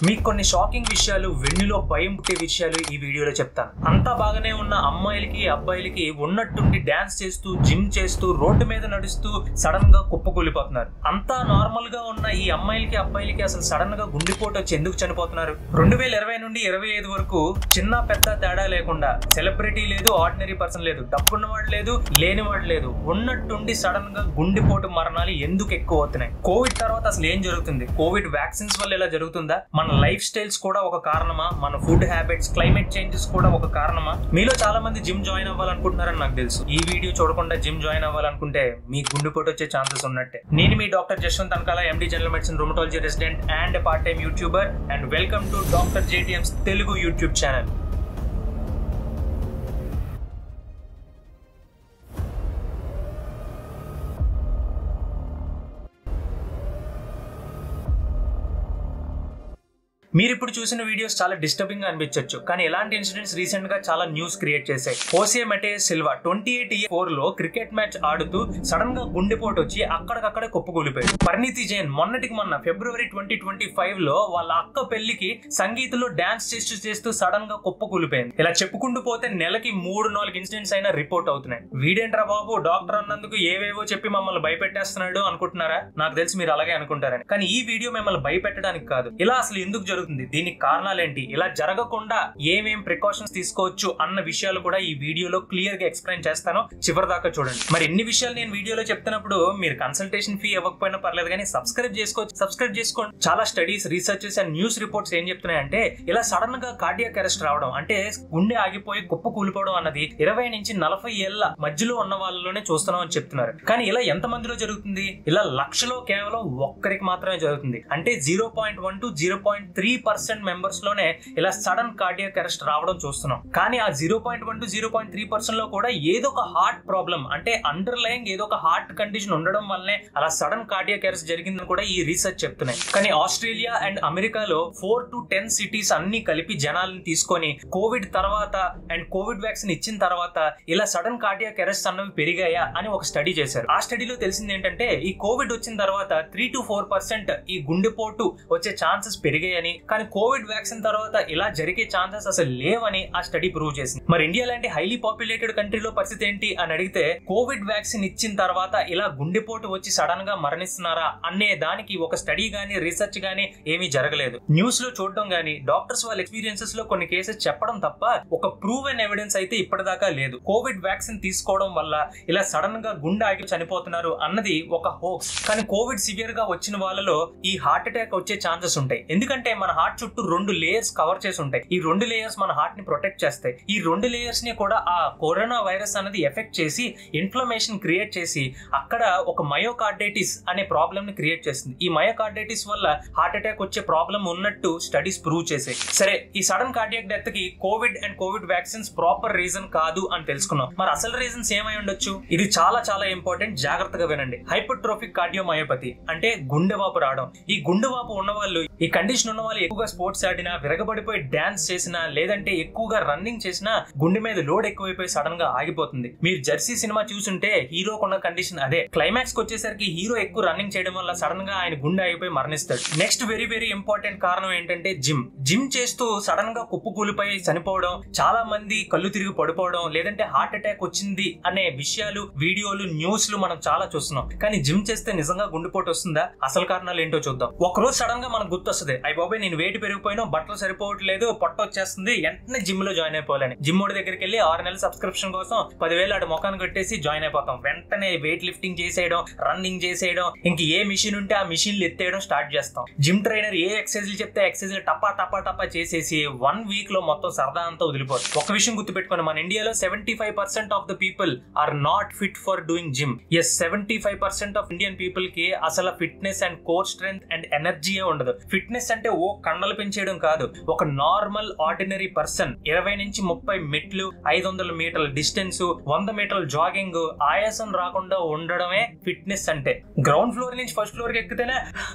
మీకు కొన్ని షాకింగ్ విషయాలు, వెన్నులో భయం పుట్టే విషయాలు ఈ వీడియోలో చెప్తాను. అంతా బాగానే ఉన్న అమ్మాయిలకి అబ్బాయిలకి ఉన్నట్టుండి డాన్స్ చేస్తూ, జిమ్ చేస్తూ, రోడ్డు మీద నడుస్తూ సడన్ గా కుప్పకూలిపోతున్నారు. అంతా నార్మల్ గా ఉన్న ఈ అమ్మాయిలకి అబ్బాయిలకి అసలు సడన్ గా గుండెపోటు వచ్చి ఎందుకు చనిపోతున్నారు? 2020 నుండి 25 వరకు చిన్న పెద్ద తేడా లేకుండా సెలబ్రిటీ లేదు, ఆర్డినరీ పర్సన్ లేదు, డబ్బున్నవాడు లేదు, లేనివాడు లేదు, ఉన్నట్టుండి సడన్ గా గుండెపోటు మరణాలు ఎందుకు ఎక్కువ అవుతున్నాయి? కోవిడ్ తర్వాత అసలు ఏం జరుగుతుంది? కోవిడ్ వ్యాక్సిన్స్ వల్ల ఇలా జరుగుతుందా? మన లైఫ్ స్టైల్స్ కూడా ఒక కారణమా? మన ఫుడ్ హ్యాబిట్స్, క్లైమేట్ చేంజెస్ కూడా ఒక కారణమా? మీలో చాలా మంది జిమ్ జాయిన్ అవ్వాలనుకుంటున్నారని నాకు తెలుసు. ఈ వీడియో చూడకుండా జిమ్ జాయిన్ అవ్వాలనుకుంటే మీకు గుండెపోటు వచ్చే ఛాన్సెస్ ఉన్నట్టే. నేను మీ doctor Jashwanth Tanakala, MD general medicine rheumatology resident and part time YouTuber, and welcome to doctor JTM's Telugu YouTube channel. మీరు ఇప్పుడు చూసిన వీడియోస్ చాలా డిస్టర్బింగ్ గా అనిపించవచ్చు, కానీ ఇలాంటి ఇన్సిడెంట్స్ రీసెంట్ గా చాలా న్యూస్ క్రియేట్ చేశాయి. హోసే మటేయస్ సిల్వా 28 లో క్రికెట్ మ్యాచ్ ఆడుతూ సడన్ గా గుండెపోటు వచ్చి అక్కడికక్కడే కుప్పకూలిపోయాడు. పరిణీతి జైన్ మొన్నటికి మొన్న ఫిబ్రవరి 2025 లో వాళ్ళ అక్క పెళ్లికి సంగీతంలో డాన్స్ చేస్తూ సడన్ గా కుప్పకూలిపోయింది. ఇలా చెప్పుకుంటూ పోతే నెలకి 3-4 ఇన్సిడెంట్స్ అయినా రిపోర్ట్ అవుతున్నాయి. వీడేంట్రా బాబు డాక్టర్ అన్నందుకు ఏవేవో చెప్పి మమ్మల్ని భయపెట్టేస్తున్నాడు అనుకుంటున్నారా? నాకు తెలిసి మీరు అలాగే అనుకుంటారని. కానీ ఈ వీడియో మిమ్మల్ని భయపెట్టడానికి కాదు. ఇలా అసలు ఎందుకు జరుగుతుంది, దీనికి కారణాలేంటి, ఇలా జరగకుండా ఏమేం ప్రికాషన్స్ తీసుకోవచ్చు అన్న విషయాలు కూడా ఈ వీడియోలో క్లియర్ గా ఎక్స్ప్లెయిన్ చేస్తాను. చివరి దాకా చూడండి. మరి ఎన్ని విషయాలు నేను వీడియోలో చెప్తున్నప్పుడు మీరు కన్సల్టేషన్ ఫీ ఇవ్వకపోయినా పర్లేదు, కానీ సబ్స్క్రైబ్ చేసుకోండి. చాలా studies, researches and news reports ఏం చెప్తున్నాయంటే ఇలా సడన్ గా కార్డియాక్ అరెస్ట్ రావడం, అంటే గుండె ఆగిపోయి కుప్ప కూలిపోవడం అన్నది 20 నుంచి 40 ఏళ్ల మధ్యలో ఉన్న వాళ్ళలోనే చూస్తున్నాం అని చెప్తున్నారు. కానీ ఇలా ఎంత మందిలో జరుగుతుంది? ఇలా లక్షలో కేవలం ఒక్కరికి మాత్రమే జరుగుతుంది. అంటే 0.1 to 0.3% మెంబర్స్ లోనే ఇలా సడన్ కార్డియాక్ అరెస్ట్ రావడం చూస్తున్నాం. కానీ ఆ 0.1 to 0.3% లో కూడా ఏదో ఒక హార్ట్ ప్రాబ్లం, అంటే అండర్లయింగ్ ఏదో ఒక హార్ట్ కండిషన్ ఉండడం వల్లనే అలా సడన్ కార్డియాక్ అరెస్ట్ జరిగిందని కూడా ఈ రీసెర్చ్ చెప్తున్నాయి. కానీ ఆస్ట్రేలియా అండ్ అమెరికాలో 4 to 10 సిటీస్ అన్ని కలిపి జనాలను తీసుకొని కోవిడ్ తర్వాత అండ్ కోవిడ్ వ్యాక్సిన్ ఇచ్చిన తర్వాత ఇలా సడన్ కార్డియాక్ అరెస్ట్ అన్నవి పెరిగాయా అని ఒక స్టడీ చేశారు. ఆ స్టడీలో తెలిసింది ఏంటంటే ఈ కోవిడ్ వచ్చిన తర్వాత 3 to 4% ఈ గుండెపోటు వచ్చే ఛాన్సెస్ పెరిగాయని, కానీ కోవిడ్ వ్యాక్సిన్ తర్వాత ఇలా జరిగే ఛాన్సెస్ అసలు లేవని ఆ స్టడీ ప్రూవ్ చేసింది. మరి ఇండియా లాంటి హైలీ పాపులేటెడ్ కంట్రీలో పరిస్థితి ఏంటి అని అడిగితే కోవిడ్ వ్యాక్సిన్ ఇచ్చిన తర్వాత ఇలా గుండెపోటు వచ్చి సడన్ గా మరణిస్తున్నారా అనే దానికి ఒక స్టడీ గానీ రీసెర్చ్ గానీ ఏమీ జరగలేదు. న్యూస్ లో చూడడం గానీ డాక్టర్స్ వాళ్ళ ఎక్స్పీరియన్సెస్ లో కొన్ని కేసెస్ చెప్పడం తప్ప ఒక ప్రూవెన్ ఎవిడెన్స్ అయితే ఇప్పటిదాకా లేదు. కోవిడ్ వ్యాక్సిన్ తీసుకోవడం వల్ల ఇలా సడన్ గా గుండె ఆగి చనిపోతున్నారు అన్నది ఒక హోక్స్. కానీ కోవిడ్ సివియర్ గా వచ్చిన వాళ్ళలో ఈ హార్ట్ అటాక్ వచ్చే ఛాన్సెస్ ఉంటాయి. ఎందుకంటే మన హార్ట్ చుట్టూ 2 లేయర్స్ కవర్ చేసి ఉంటాయి. ఈ 2 లేయర్స్ మన హార్ట్ ని ప్రొటెక్ట్ చేస్తాయి. ఈ 2 లేయర్స్ ని కూడా ఆ కరోనా వైరస్ అనేది ఎఫెక్ట్ చేసి ఇన్ఫ్లమేషన్ క్రియేట్ చేసి అక్కడ ఒక మయోకార్డైటిస్ అనే ప్రాబ్లమ్ ని క్రియేట్ చేస్తుంది. ఈ మయోకార్డైటిస్ వల్ల హార్ట్ అటాక్ వచ్చే ప్రాబ్లం ఉన్నట్టు స్టడీస్ ప్రూవ్ చేసాయి. సరే, ఈ సడన్ కార్డియాక్ డెత్ కి Covid and Covid vaccines proper reason కాదు అని తెలుసుకున్నాం. మరి అసలు రీజన్స్ ఏమై ఉండొచ్చు? ఇది చాలా చాలా ఇంపార్టెంట్, జాగ్రత్తగా వినండి. హైపర్ట్రోఫిక్ కార్డియోమయోపతి అంటే గుండెవాపు రావడం. ఈ గుండెవాపు ఉన్న వాళ్ళు, ఈ కండిషన్ ఉన్న వాళ్ళు ఎక్కువగా స్పోర్ట్స్ ఆడినా, విరగబడిపోయి డాన్స్ చేసినా, లేదంటే ఎక్కువగా రన్నింగ్ చేసినా గుండె మీద లోడ్ ఎక్కువైపోయి సడన్ గా ఆగిపోతుంది. మీరు జెర్సీ సినిమా చూసుంటే హీరోకున్న కండిషన్ అదే. క్లైమాక్స్ కి వచ్చేసరికి హీరో ఎక్కువ రన్నింగ్ చేయడం వల్ల సడన్ గా ఆయన గుండె ఆగిపోయి మరణిస్తాడు. నెక్స్ట్ వెరీ వెరీ ఇంపార్టెంట్ కారణం ఏంటంటే జిమ్ చేస్తూ సడన్ గా కుప్పకూలిపోయి చనిపోవడం, చాలా మంది కళ్ళు తిరిగి పడిపోవడం, లేదంటే హార్ట్ అటాక్ వచ్చింది అనే విషయాలు, వీడియోలు, న్యూస్లు మనం చాలా చూస్తున్నాం. కానీ జిమ్ చేస్తే నిజంగా గుండెపోటు వస్తుందా? అసలు కారణాలు ఏంటో చూద్దాం. ఒకరోజు సడన్ గా మనకు గుర్తొస్తుంది, అయ్య బాబాయ్ నేను వెయిట్ పెరిగిపోయినా, బట్టలు సరిపోవట్లేదు, పొట్ట వచ్చేస్తుంది, వెంటనే జిమ్ లో జాయిన్ అయిపోవాలని జిమ్ ఓడి దగ్గరికి వెళ్ళి 6 నెలల సబ్స్క్రిప్షన్ కోసం 10,000 ఆడ మొఖాన్ని కట్టేసి జాయిన్ అయిపోతాం. వెంటనే వెయిట్ లిఫ్టింగ్ చేసేయడం, రన్నింగ్ చేసేయడం, ఇంక ఏ మిషన్ ఉంటే ఆ మిషన్లు ఎత్తేయడం స్టార్ట్ చేస్తాం. జిమ్ ట్రైనర్ ఏ ఎక్సర్సైజ్లు చెప్తే ఎక్సర్సైజ్ టపా టపా టపా చేసేసి 1 వీక్ లో మొత్తం సరదా అంతా వదిలిపోతుంది. ఒక విషయం గుర్తుపెట్టుకోండి, మన ఇండియాలో 75% of the people are not fit for doing gym. Yes, 75% of Indian people కి అసలు fitness and core strength and ఎనర్జీయే ఉండదు. ఫిట్నెస్ అంటే ఓ కండలు పెంచేయడం కాదు. ఒక నార్మల్ ఆర్డినరీ పర్సన్ 20 నుంచి 30 మెట్లు, 500 మీటర్ల డిస్టెన్స్, 100 మీటర్ల జాగింగ్, ఆయాసం రాకుండా ఉండడమే ఫిట్నెస్ అంటే. గ్రౌండ్ ఫ్లోర్ నుంచి ఫస్ట్ ఫ్లోర్ కి ఎక్కితేనే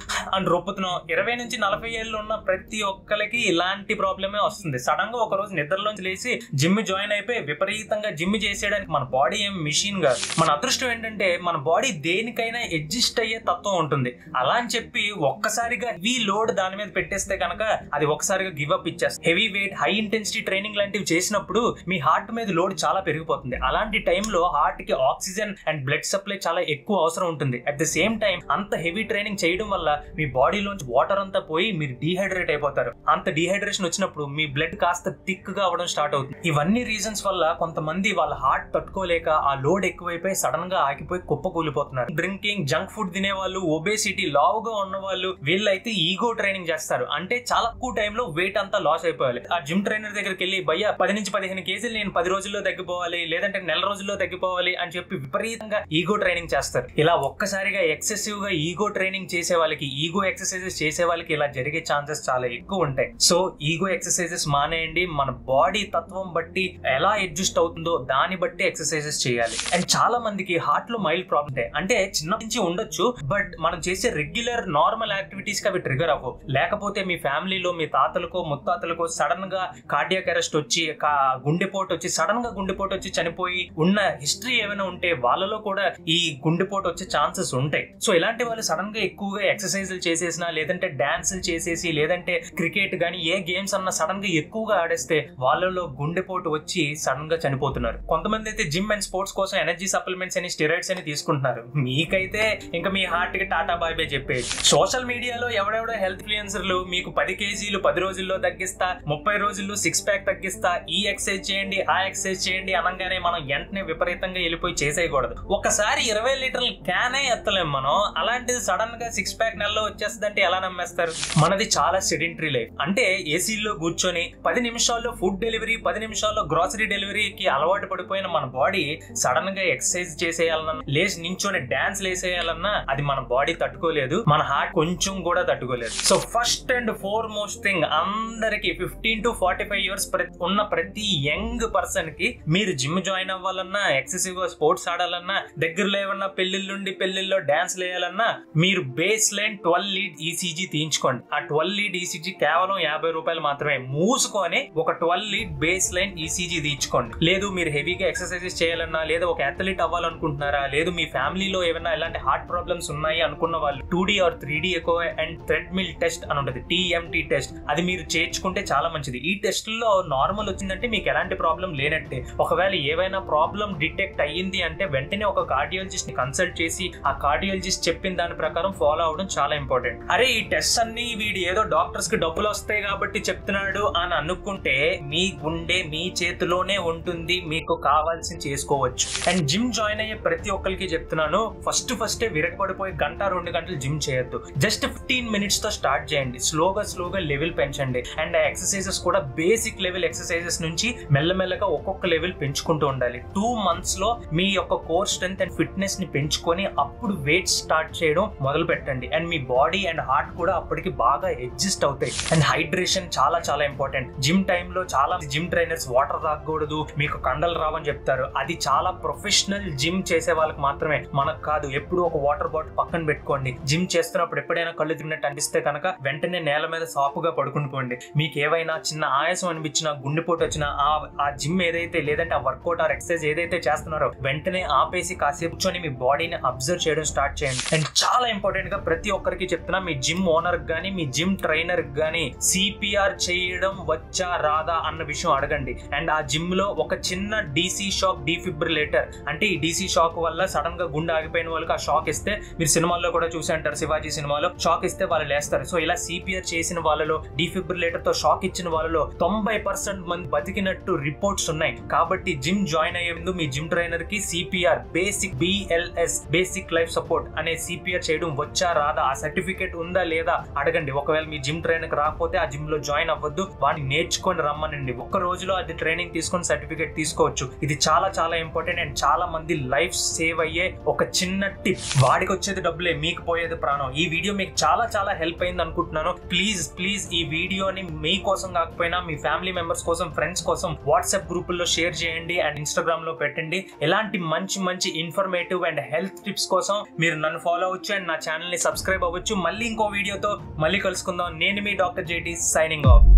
అని రొప్పుతున్నాం. 20 నుంచి 40 ఏళ్ళు ఉన్న ప్రతి ఒక్కరికి ఇలాంటి ప్రాబ్లమే వస్తుంది. సడన్ గా ఒక రోజు నిద్రలోంచి లేచి జిమ్ జాయిన్ అయిపోయి విపరీతంగా జిమ్ చేసేయడానికి మన బాడీ ఏం మిషన్ కాదు. మన అదృష్టం ఏంటంటే మన బాడీ దేనికైనా అడ్జస్ట్ అయ్యే తత్వం ఉంటుంది. అలా అని చెప్పి ఒక్కసారిగా ఈ లోడ్ దాని మీద పెట్టేస్తే చేస్తే కనుక అది ఒకసారిగా గివ్ అప్ ఇచ్చేస్తుంది. Heavy weight, high intensity training లాంటివి చేసినప్పుడు మీ హార్ట్ మీద లోడ్ చాలా పెరిగిపోతుంది. అలాంటి టైంలో హార్ట్ కి ఆక్సిజన్ అండ్ బ్లడ్ సప్లై చాలా ఎక్కువ అవసరం ఉంటుంది. అట్ ద సేమ్ టైం అంత హెవీ ట్రైనింగ్ చేయడం వల్ల మీ బాడీలోంచి వాటర్ అంతా పోయి మీరు డీహైడ్రేట్ అయిపోతారు. అంత డీహైడ్రేషన్ వచ్చినప్పుడు మీ బ్లడ్ కాస్త థిక్ గా అవడం స్టార్ట్ అవుతుంది. ఇవన్నీ రీజన్స్ వల్ల కొంతమంది వాళ్ళ హార్ట్ తట్టుకోలేక ఆ లోడ్ ఎక్కువైపోయి సడన్ గా ఆగిపోయి కుప్పకూలిపోతున్నారు. డ్రింకింగ్, జంక్ ఫుడ్ తినేవాళ్ళు, ఒబేసిటీ, లావుగా ఉన్న వాళ్ళు, వీళ్ళైతే ఈగో ట్రైనింగ్ చేస్తారు. అంటే చాలా తక్కువ టైంలో వెయిట్ అంతా లాస్ అయిపోవాలి. ఆ జిమ్ ట్రైనర్ దగ్గరికి వెళ్ళి భయ్యా 10 నుంచి 15 కేజీలు నేను 10 రోజుల్లో తగ్గిపోవాలి, లేదంటే నెల రోజుల్లో తగ్గిపోవాలి అని చెప్పి విపరీతంగా ఈగో ట్రైనింగ్ చేస్తారు. ఇలా ఒక్కసారిగా ఎక్సెసివ్ గా ఈగో ట్రైనింగ్ చేసే వాళ్ళకి, ఈగో ఎక్సర్సైజెస్ చేసే వాళ్ళకి ఇలా జరిగే ఛాన్సెస్ చాలా ఎక్కువ ఉంటాయి. సో ఈగో ఎక్సర్సైజెస్ మానేయండి. మన బాడీ తత్వం బట్టి ఎలా అడ్జస్ట్ అవుతుందో దాన్ని బట్టి ఎక్సర్సైజెస్ చేయాలి. అండ్ చాలా మందికి హార్ట్ లో మైల్డ్ ప్రాబ్లమ్ అంటే చిన్న నుంచి ఉండొచ్చు, బట్ మనం చేసే రెగ్యులర్ నార్మల్ యాక్టివిటీస్ కి అవి ట్రిగర్ అవ్వవు. లేకపోతే మీ ఫ్యామిలీలో మీ తాతలకో ముత్తాతలకో సడన్ గా కార్డియాక్ అరెస్ట్ వచ్చి, గుండెపోటు వచ్చి, సడన్ గా గుండెపోటు వచ్చి చనిపోయి ఉన్న హిస్టరీ ఏమైనా ఉంటే వాళ్ళలో కూడా ఈ గుండెపోటు వచ్చే ఛాన్సెస్ ఉంటాయి. సో ఇలాంటి వాళ్ళు సడన్ గా ఎక్కువగా ఎక్సర్సైజులు చేసేసినా, లేదంటే డాన్సులు చేసేసి, లేదంటే క్రికెట్ గానీ ఏ గేమ్స్ అన్నా సడన్ గా ఎక్కువగా ఆడేస్తే వాళ్ళలో గుండెపోటు వచ్చి సడన్ గా చనిపోతున్నారు. కొంతమంది అయితే జిమ్ అండ్ స్పోర్ట్స్ కోసం ఎనర్జీ సప్లిమెంట్స్ అని, స్టెరాయిడ్స్ అని తీసుకుంటున్నారు. మీకైతే ఇంకా మీ హార్ట్ కి టాటా బాయ్ బాయ్ చెప్పేది. సోషల్ మీడియాలో ఎవడెవడో హెల్త్ ఇన్ఫ్లుయెన్సర్లు మీకు 10 కేజీలు 10 రోజుల్లో తగ్గిస్తా, 30 రోజుల్లో 6 ప్యాక్ తగ్గిస్తా, ఈ ఎక్సర్సైజ్ చేయండి, ఆ ఎక్సర్సైజ్ చేయండి అనగానే మనం వెంటనే విపరీతంగా వెళ్ళిపోయి చేసేయకూడదు. ఒకసారి 20 లీటర్ల క్యానే ఎత్తలేం మనం. అలాంటిది సడన్ గా 6 ప్యాక్ నెలలో వచ్చేస్తుందంటే ఎలా నమ్మేస్తారు? మనది చాలా సెడెంటరీ లైఫ్. అంటే ఏసీలో కూర్చొని 10 నిమిషాల్లో ఫుడ్ డెలివరీ, 10 నిమిషాల్లో గ్రాసరీ డెలివరీకి అలవాటు పడిపోయిన మన బాడీ సడన్ గా ఎక్సర్సైజ్ చేసేయాలన్నా, లేచి నించొని డాన్స్ వేసేయాలన్నా అది మన బాడీ తట్టుకోలేదు, మన హార్ట్ కొంచెం కూడా తట్టుకోలేదు. So first and foremost thing, అందరికి 15 to 45 ఇయర్స్ ఉన్న ప్రతి యంగ్ పర్సన్ కి మీరు జిమ్ జాయిన్ అవ్వాలన్నా, ఎక్సెసివ్ గా స్పోర్ట్స్ ఆడాలన్నా, దగ్గరలో ఏమన్నా పెళ్లిల్లో డాన్స్ వేయాలన్నా మీరు బేస్ లైన్ 12 లీడ్ ఈసీజీ తీయించుకోండి. ఆ 12 లీడ్ ఈసీజీ కేవలం 50 రూపాయలు మాత్రమే. మూసుకొని ఒక 12 లీడ్ బేస్ లైన్ ఈసీజీ తీయించుకోండి. లేదు మీరు హెవీగా ఎక్సర్సైజెస్ చేయాలన్నా, లేదా ఒక అథ్లీట్ అవ్వాలనుకుంటున్నారా, లేదు మీ ఫ్యామిలీలో ఏమైనా ఇలాంటి హార్ట్ ప్రాబ్లమ్స్ ఉన్నాయి అనుకున్న వాళ్ళు 2D or 3D echo and treadmill test అని ఉంటుంది, TMT టెస్ట్, అది మీరు చేర్చుకుంటే చాలా మంచిది. ఈ టెస్ట్ లో నార్మల్ వచ్చిందంటే మీకు ఎలాంటి ప్రాబ్లం లేనట్టే. ఒకవేళ ఏవైనా ప్రాబ్లం డిటెక్ట్ అయ్యింది అంటే వెంటనే ఒక కార్డియాలజిస్ట్ ని కన్సల్ట్ చేసి ఆ కార్డియాలజిస్ట్ చెప్పిన దాని ప్రకారం ఫాలో అవడం చాలా ఇంపార్టెంట్. అరే ఈ టెస్ట్ అన్ని వీడు ఏదో డాక్టర్స్ కి డబ్బులు వస్తాయి కాబట్టి చెప్తున్నాడు అని అనుకుంటే మీ గుండె మీ చేతిలోనే ఉంటుంది, మీకు కావాల్సింది చేసుకోవచ్చు. అండ్ జిమ్ జాయిన్ అయ్యే ప్రతి ఒక్కరికి చెప్తున్నాను, ఫస్ట్ విరగబడిపోయి 1-2 గంటలు జిమ్ చేయొద్దు. జస్ట్ 15 మినిట్స్ తో స్టార్ట్ చేయండి. స్లోగా లెవెల్ పెంచండి. అండ్ ఎక్సర్సైజెస్ కూడా బేసిక్ లెవెల్ ఎక్సర్సైజెస్ నుంచి మెల్లమెల్లగా ఒక్కొక్క లెవెల్ పెంచుకుంటూ ఉండాలి. 2 months లో మీ యొక్క కోర్ స్ట్రెంత్ అండ్ ఫిట్నెస్ ని పెంచుకొని అప్పుడు వెయిట్ స్టార్ట్ చేయడం మొదలు పెట్టండి. And me body and heart కూడా అప్పటికి బాగా అడ్జస్ట్ అవుతాయి. అండ్ హైడ్రేషన్ చాలా ఇంపార్టెంట్. జిమ్ టైంలో చాలా జిమ్ ట్రైనర్స్ వాటర్ తాగకూడదు, మీకు కండలు రావని చెప్తారు. అది చాలా ప్రొఫెషనల్ జిమ్ చేసే వాళ్ళకి మాత్రమే, మనకు కాదు. ఎప్పుడు ఒక వాటర్ బాటిల్ పక్కన పెట్టుకోండి. జిమ్ చేస్తున్నప్పుడు ఎప్పుడైనా కళ్ళు తిన్నట్టు అనిపిస్తే కనుక వెంటనే నేల మీద సాపుగా పడుకుని పోండి. మీకు ఏవైనా చిన్న ఆయాసం అనిపించినా, గుండెపోటు వచ్చినా, ఆ జిమ్ ఏదైతే లేదంటే ఆ వర్కౌట్ ఆర్ ఎక్సర్సైజ్ ఏదైతే చేస్తున్నారో వెంటనే ఆపేసి కాసేపు కూర్చొని మీ బాడీని అబ్జర్వ్ చేయడం స్టార్ట్ చేయండి. అండ్ చాలా ఇంపార్టెంట్ గా ప్రతి ఒక్కరికి చెప్తున్నా, మీ జిమ్ ఓనర్ గానీ మీ జిమ్ ట్రైనర్ గానీ సిపిఆర్ చేయడం వచ్చా రాదా అన్న విషయం అడగండి. అండ్ ఆ జిమ్ లో ఒక చిన్న డీసీ షాక్ డిఫిబ్రిలేటర్, అంటే ఈ డీసీ షాక్ వల్ల సడన్ గా గుండె ఆగిపోయిన వాళ్ళకి ఆ షాక్ ఇస్తే, మీరు సినిమాల్లో కూడా చూసి అంటారు, శివాజీ సినిమాలో షాక్ ఇస్తే వాళ్ళు లేస్తారు. సో ఇలా సిపిఆర్ చేసిన వాళ్ళలో, డిఫిబ్రిలేటర్ తో షాక్ ఇచ్చిన వాళ్ళలో 90% మంది బతికినట్టు రిపోర్ట్స్ ఉన్నాయి. కాబట్టి జిమ్ జాయిన్ అయ్యే ముందు మీ జిమ్ ట్రైనర్ కి CPR, basic BLS, basic life support అనే సిపిఆర్ చేయడం వచ్చా రాదా, ఆ సర్టిఫికేట్ ఉందా లేదా అడగండి. ఒకవేళ మీ జిమ్ ట్రైనర్ రాకపోతే ఆ జిమ్ లో జాయిన్ అవ్వద్దు, వాడిని నేర్చుకొని రమ్మనండి. ఒక్క రోజులో అది ట్రైనింగ్ తీసుకొని సర్టిఫికేట్ తీసుకోవచ్చు. ఇది చాలా ఇంపార్టెంట్. అండ్ చాలా మంది లైఫ్ సేవ్ అయ్యే ఒక చిన్న టిప్. వాడికి వచ్చేది డబ్బులే, మీకు పోయేది ప్రాణం. ఈ వీడియో మీకు చాలా హెల్ప్ అయింది అనుకుంటున్నాను. ప్లీజ్ ఈ వీడియోని మీకోసం కాకపోయినా మీ ఫ్యామిలీ మెంబర్స్ కోసం, ఫ్రెండ్స్ కోసం వాట్సాప్ గ్రూపుల్లో షేర్ చేయండి అండ్ ఇన్స్టాగ్రామ్ లో పెట్టండి. ఎలాంటి మంచి ఇన్ఫర్మేటివ్ అండ్ హెల్త్ టిప్స్ కోసం మీరు నన్ను ఫాలో అవ్వచ్చు అండ్ నా ఛానల్ ని సబ్స్క్రైబ్ అవ్వచ్చు. మళ్ళీ ఇంకో వీడియోతో మళ్ళీ కలుసుకుందాం. నేను మీ డాక్టర్ JT సైనింగ్ ఆఫ్.